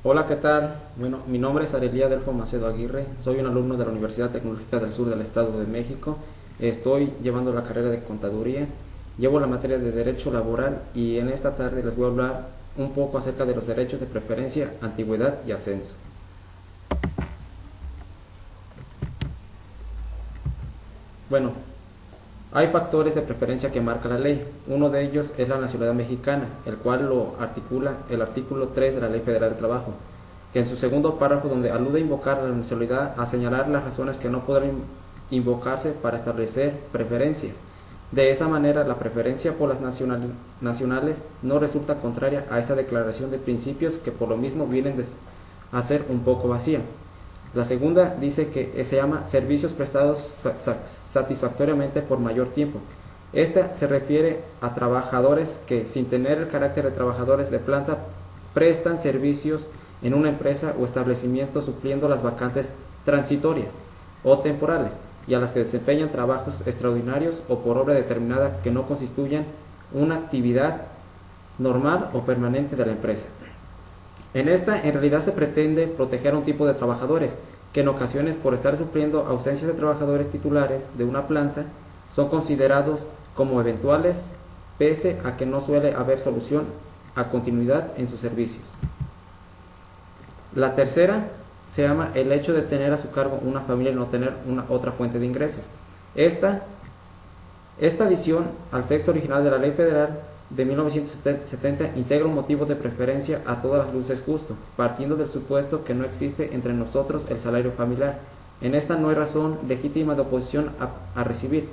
Hola, ¿qué tal? Bueno, mi nombre es Arelia Delfo Macedo Aguirre, soy un alumno de la Universidad Tecnológica del Sur del Estado de México. Estoy llevando la carrera de Contaduría, llevo la materia de Derecho Laboral y en esta tarde les voy a hablar un poco acerca de los derechos de preferencia, antigüedad y ascenso. Bueno, hay factores de preferencia que marca la ley. Uno de ellos es la nacionalidad mexicana, el cual lo articula el artículo 3 de la Ley Federal del Trabajo, que en su segundo párrafo, donde alude a invocar a la nacionalidad, a señalar las razones que no podrán invocarse para establecer preferencias. De esa manera, la preferencia por las nacionales no resulta contraria a esa declaración de principios que por lo mismo vienen a ser un poco vacía. La segunda dice que se llama servicios prestados satisfactoriamente por mayor tiempo. Esta se refiere a trabajadores que, sin tener el carácter de trabajadores de planta, prestan servicios en una empresa o establecimiento supliendo las vacantes transitorias o temporales y a las que desempeñan trabajos extraordinarios o por obra determinada que no constituyan una actividad normal o permanente de la empresa. En esta, en realidad, se pretende proteger a un tipo de trabajadores que en ocasiones, por estar supliendo ausencias de trabajadores titulares de una planta, son considerados como eventuales, pese a que no suele haber solución a continuidad en sus servicios. La tercera se llama el hecho de tener a su cargo una familia y no tener una otra fuente de ingresos. Esta adición al texto original de la Ley Federal de 1970 integra un motivo de preferencia a todas las luces justo, partiendo del supuesto que no existe entre nosotros el salario familiar. En esta no hay razón legítima de oposición a recibir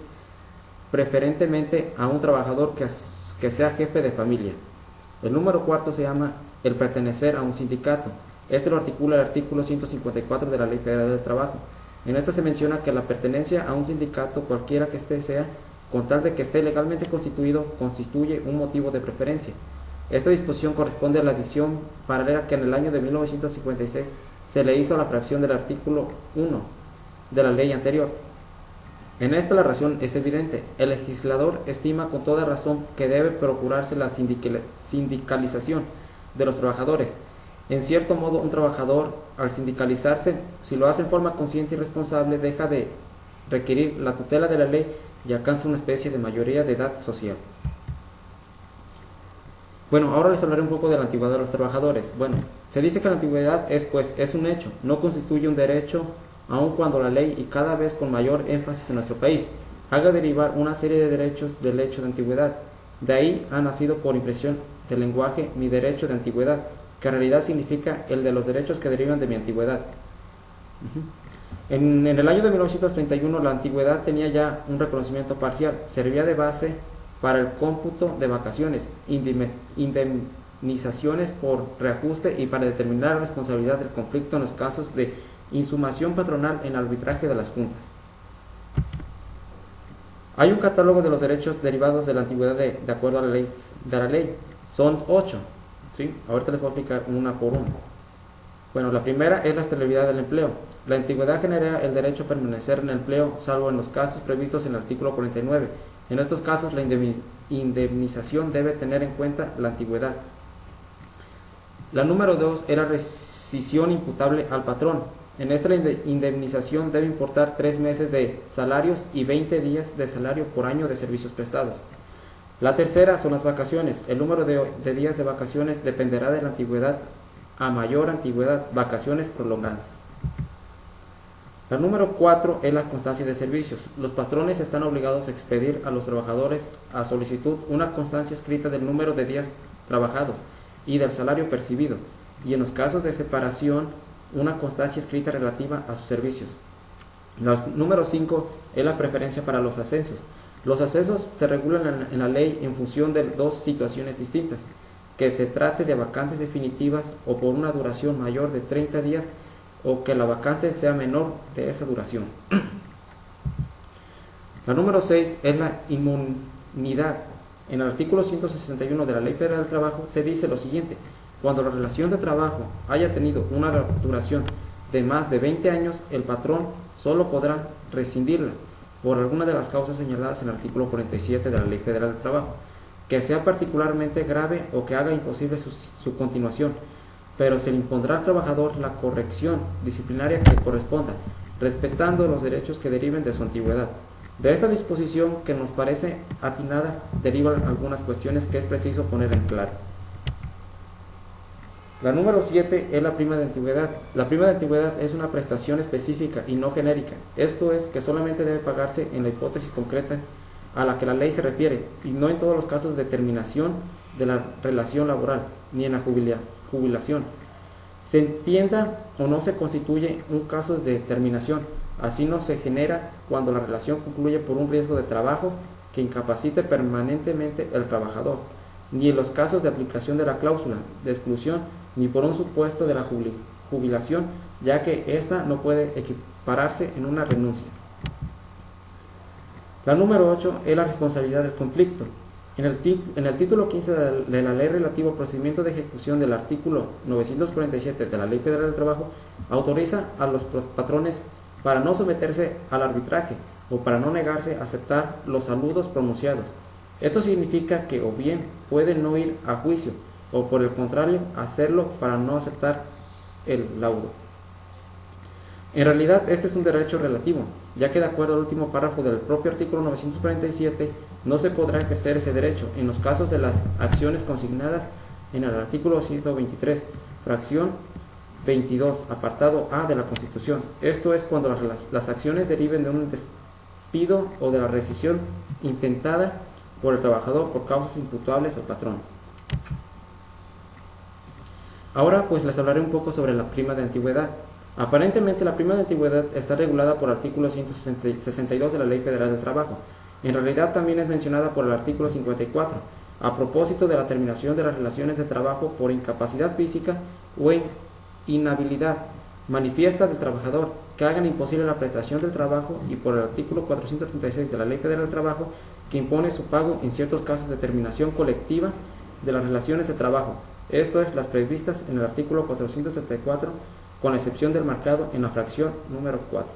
preferentemente a un trabajador que sea jefe de familia. El número cuarto se llama el pertenecer a un sindicato. Este lo articula el artículo 154 de la Ley Federal del Trabajo. En esta se menciona que la pertenencia a un sindicato, cualquiera que éste sea, con tal de que esté legalmente constituido, constituye un motivo de preferencia. Esta disposición corresponde a la adición paralela que en el año de 1956 se le hizo a la fracción del artículo 1 de la ley anterior. En esta la razón es evidente. El legislador estima con toda razón que debe procurarse la sindicalización de los trabajadores. En cierto modo, un trabajador, al sindicalizarse, si lo hace en forma consciente y responsable, deja de requerir la tutela de la ley y alcanza una especie de mayoría de edad social. Bueno, ahora les hablaré un poco de la antigüedad de los trabajadores. Bueno, se dice que la antigüedad es un hecho, no constituye un derecho, aun cuando la ley, y cada vez con mayor énfasis en nuestro país, haga derivar una serie de derechos del hecho de antigüedad. De ahí ha nacido por impresión del lenguaje mi derecho de antigüedad, que en realidad significa el de los derechos que derivan de mi antigüedad. En el año de 1931 la antigüedad tenía ya un reconocimiento parcial, servía de base para el cómputo de vacaciones, indemnizaciones por reajuste y para determinar la responsabilidad del conflicto en los casos de insumación patronal en arbitraje de las juntas. Hay un catálogo de los derechos derivados de la antigüedad de acuerdo a la ley. Son 8. ¿Sí? Ahorita les voy a explicar una por una. Bueno, la primera es la estabilidad del empleo. La antigüedad genera el derecho a permanecer en el empleo, salvo en los casos previstos en el artículo 49. En estos casos, la indemnización debe tener en cuenta la antigüedad. La número 2 era rescisión imputable al patrón. En esta la indemnización debe importar 3 meses de salarios y 20 días de salario por año de servicios prestados. La tercera son las vacaciones. El número de días de vacaciones dependerá de la antigüedad. A mayor antigüedad, vacaciones prolongadas. La número 4 es la constancia de servicios. Los patrones están obligados a expedir a los trabajadores a solicitud una constancia escrita del número de días trabajados y del salario percibido, y en los casos de separación, una constancia escrita relativa a sus servicios. La número 5 es la preferencia para los ascensos. Los ascensos se regulan en la ley en función de dos situaciones distintas: que se trate de vacantes definitivas o por una duración mayor de 30 días o que la vacante sea menor de esa duración. La número 6 es la inmunidad. En el artículo 161 de la Ley Federal del Trabajo se dice lo siguiente: cuando la relación de trabajo haya tenido una duración de más de 20 años, el patrón solo podrá rescindirla por alguna de las causas señaladas en el artículo 47 de la Ley Federal del Trabajo, que sea particularmente grave o que haga imposible su continuación, pero se le impondrá al trabajador la corrección disciplinaria que corresponda, respetando los derechos que deriven de su antigüedad. De esta disposición, que nos parece atinada, derivan algunas cuestiones que es preciso poner en claro. La número 7 es la prima de antigüedad. La prima de antigüedad es una prestación específica y no genérica. Esto es que solamente debe pagarse en la hipótesis concreta a la que la ley se refiere, y no en todos los casos de terminación de la relación laboral, ni en la jubilación. Se entienda o no se constituye un caso de terminación. Así no se genera cuando la relación concluye por un riesgo de trabajo que incapacite permanentemente al trabajador, ni en los casos de aplicación de la cláusula de exclusión, ni por un supuesto de la jubilación, ya que ésta no puede equipararse en una renuncia. La número 8 es la responsabilidad del conflicto. En el título 15 de la ley relativo al procedimiento de ejecución del artículo 947 de la Ley Federal del Trabajo, autoriza a los patrones para no someterse al arbitraje o para no negarse a aceptar los saludos pronunciados. Esto significa que o bien pueden no ir a juicio o por el contrario hacerlo para no aceptar el laudo. En realidad este es un derecho relativo, ya que de acuerdo al último párrafo del propio artículo 947 no se podrá ejercer ese derecho en los casos de las acciones consignadas en el artículo 123, fracción 22, apartado A de la Constitución. Esto es cuando las acciones deriven de un despido o de la rescisión intentada por el trabajador por causas imputables al patrón. Ahora pues les hablaré un poco sobre la prima de antigüedad. Aparentemente la prima de antigüedad está regulada por el artículo 162 de la Ley Federal del Trabajo. En realidad también es mencionada por el artículo 54, a propósito de la terminación de las relaciones de trabajo por incapacidad física o inhabilidad manifiesta del trabajador que hagan imposible la prestación del trabajo, y por el artículo 436 de la Ley Federal del Trabajo, que impone su pago en ciertos casos de terminación colectiva de las relaciones de trabajo. Esto es las previstas en el artículo 434, con la excepción del marcado en la fracción número 4.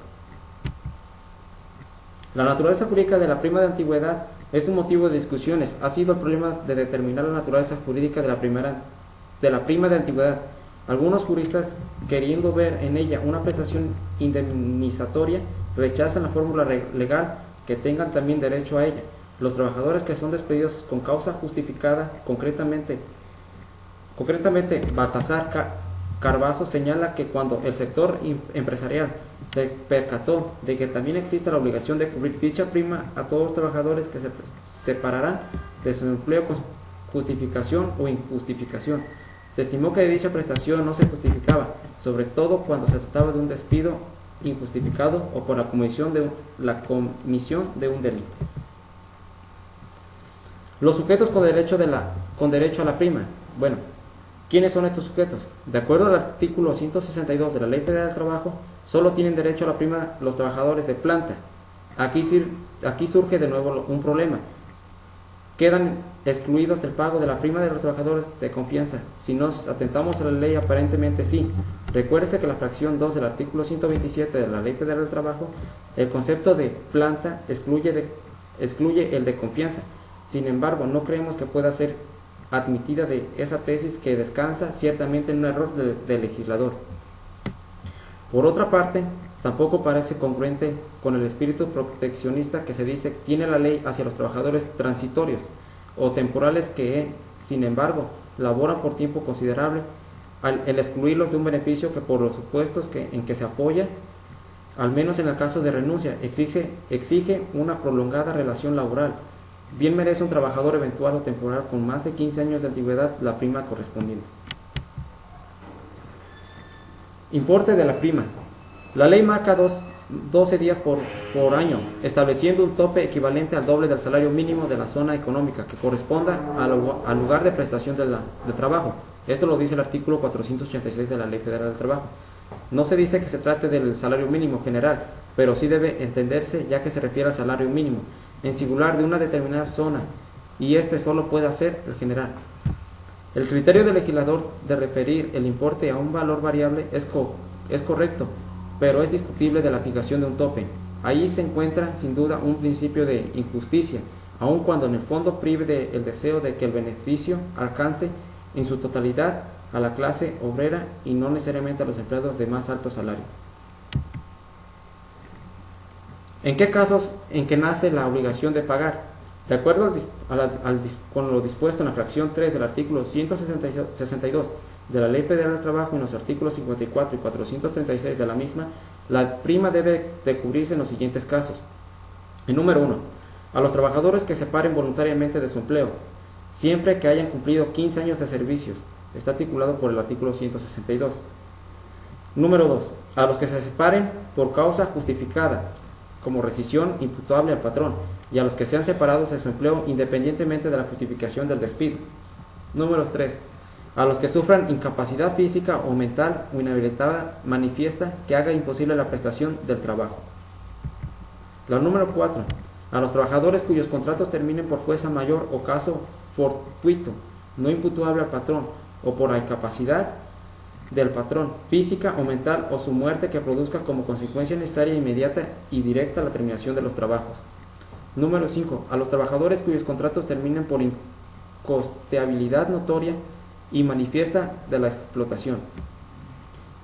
La naturaleza jurídica de la prima de antigüedad es un motivo de discusiones. Ha sido el problema de determinar la naturaleza jurídica de la prima de antigüedad. Algunos juristas, queriendo ver en ella una prestación indemnizatoria, rechazan la fórmula legal que tengan también derecho a ella. Los trabajadores que son despedidos con causa justificada, concretamente Baltasar Carbazo señala que cuando el sector empresarial se percató de que también existe la obligación de cubrir dicha prima a todos los trabajadores que se separarán de su empleo con justificación o injustificación, se estimó que dicha prestación no se justificaba, sobre todo cuando se trataba de un despido injustificado o por la comisión de un delito. Los sujetos con derecho a la prima. Bueno, ¿quiénes son estos sujetos? De acuerdo al artículo 162 de la Ley Federal del Trabajo, solo tienen derecho a la prima los trabajadores de planta. Aquí surge de nuevo un problema. Quedan excluidos del pago de la prima de los trabajadores de confianza. Si nos atentamos a la ley, aparentemente sí. Recuérdese que la fracción 2 del artículo 127 de la Ley Federal del Trabajo, el concepto de planta excluye el de confianza. Sin embargo, no creemos que pueda ser admitida de esa tesis, que descansa ciertamente en un error del legislador. Por otra parte, tampoco parece congruente con el espíritu proteccionista que se dice tiene la ley hacia los trabajadores transitorios o temporales que, sin embargo, laboran por tiempo considerable, el excluirlos de un beneficio que por los supuestos en que se apoya, al menos en el caso de renuncia, exige una prolongada relación laboral. Bien merece un trabajador eventual o temporal con más de 15 años de antigüedad la prima correspondiente. Importe de la prima. La ley marca 12 días por año, estableciendo un tope equivalente al doble del salario mínimo de la zona económica que corresponda al lugar de prestación de trabajo. Esto lo dice el artículo 486 de la Ley Federal del Trabajo. No se dice que se trate del salario mínimo general, pero sí debe entenderse, ya que se refiere al salario mínimo en singular de una determinada zona, y este solo puede ser el general. El criterio del legislador de referir el importe a un valor variable es correcto, pero es discutible de la aplicación de un tope. Ahí se encuentra sin duda un principio de injusticia, aun cuando en el fondo prive del deseo de que el beneficio alcance en su totalidad a la clase obrera y no necesariamente a los empleados de más alto salario. ¿En qué casos en que nace la obligación de pagar? De acuerdo con lo dispuesto en la fracción 3 del artículo 162 de la Ley Federal del Trabajo y en los artículos 54 y 436 de la misma, la prima debe de cubrirse en los siguientes casos. El número 1. A los trabajadores que se separen voluntariamente de su empleo, siempre que hayan cumplido 15 años de servicios. Está articulado por el artículo 162. Número 2. A los que se separen por causa justificada, como rescisión imputable al patrón, y a los que sean separados de su empleo independientemente de la justificación del despido. Número 3. A los que sufran incapacidad física o mental o inhabilitada manifiesta que haga imposible la prestación del trabajo. La número 4. A los trabajadores cuyos contratos terminen por fuerza mayor o caso fortuito, no imputable al patrón, o por la incapacidad del patrón, física o mental, o su muerte que produzca como consecuencia necesaria, inmediata y directa la terminación de los trabajos. Número 5. A los trabajadores cuyos contratos terminen por incosteabilidad notoria y manifiesta de la explotación.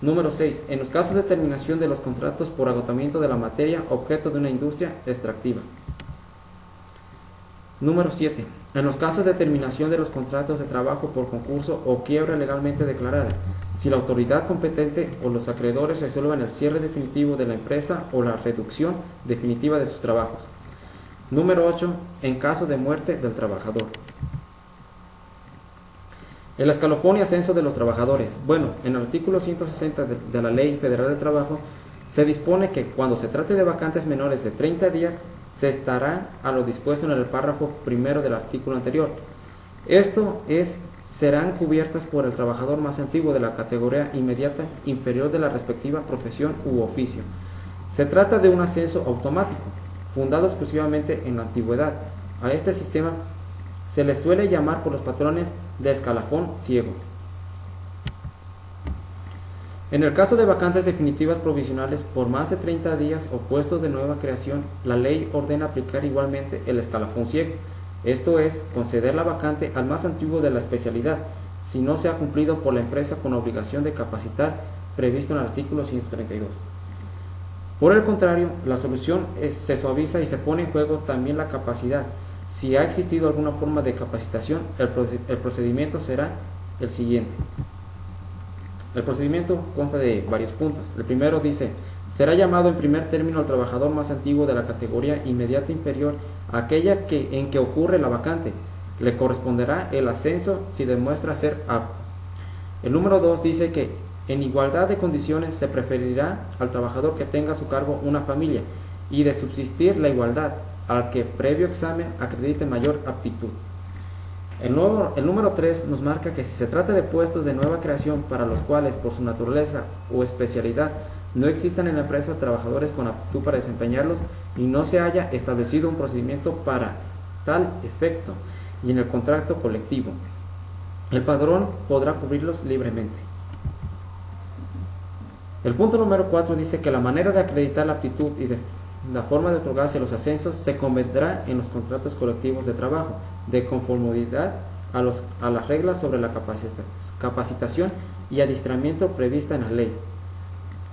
Número 6. En los casos de terminación de los contratos por agotamiento de la materia objeto de una industria extractiva. Número 7. En los casos de terminación de los contratos de trabajo por concurso o quiebra legalmente declarada, si la autoridad competente o los acreedores resuelvan el cierre definitivo de la empresa o la reducción definitiva de sus trabajos. Número 8. En caso de muerte del trabajador. El escalafón y ascenso de los trabajadores. Bueno, en el artículo 160 de la Ley Federal del Trabajo se dispone que cuando se trate de vacantes menores de 30 días se estará a lo dispuesto en el párrafo primero del artículo anterior. Esto es, serán cubiertas por el trabajador más antiguo de la categoría inmediata inferior de la respectiva profesión u oficio. Se trata de un ascenso automático, fundado exclusivamente en la antigüedad. A este sistema se le suele llamar por los patrones de escalafón ciego. En el caso de vacantes definitivas provisionales por más de 30 días o puestos de nueva creación, la ley ordena aplicar igualmente el escalafón ciego, esto es, conceder la vacante al más antiguo de la especialidad, si no se ha cumplido por la empresa con la obligación de capacitar previsto en el artículo 132. Por el contrario, la solución se suaviza y se pone en juego también la capacidad. Si ha existido alguna forma de capacitación, el procedimiento será el siguiente. El procedimiento consta de varios puntos. El primero dice, será llamado en primer término el trabajador más antiguo de la categoría inmediata inferior a aquella en que ocurre la vacante. Le corresponderá el ascenso si demuestra ser apto. El número 2 dice que en igualdad de condiciones se preferirá al trabajador que tenga a su cargo una familia y de subsistir la igualdad al que previo examen acredite mayor aptitud. El número 3 nos marca que si se trata de puestos de nueva creación para los cuales por su naturaleza o especialidad no existan en la empresa trabajadores con aptitud para desempeñarlos y no se haya establecido un procedimiento para tal efecto y en el contrato colectivo, el patrón podrá cubrirlos libremente. El punto número 4 dice que la manera de acreditar la aptitud y de la forma de otorgarse los ascensos se convendrá en los contratos colectivos de trabajo, de conformidad a las reglas sobre la capacitación y adiestramiento prevista en la ley.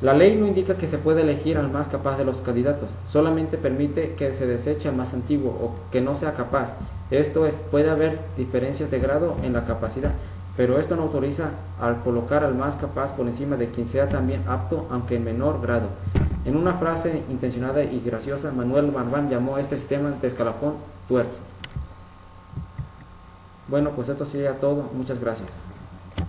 La ley no indica que se puede elegir al más capaz de los candidatos, solamente permite que se deseche al más antiguo o que no sea capaz. Esto es, puede haber diferencias de grado en la capacidad, pero esto no autoriza al colocar al más capaz por encima de quien sea también apto, aunque en menor grado. En una frase intencionada y graciosa, Manuel Marván llamó a este sistema de escalafón tuerto. Bueno, pues esto sería todo. Muchas gracias.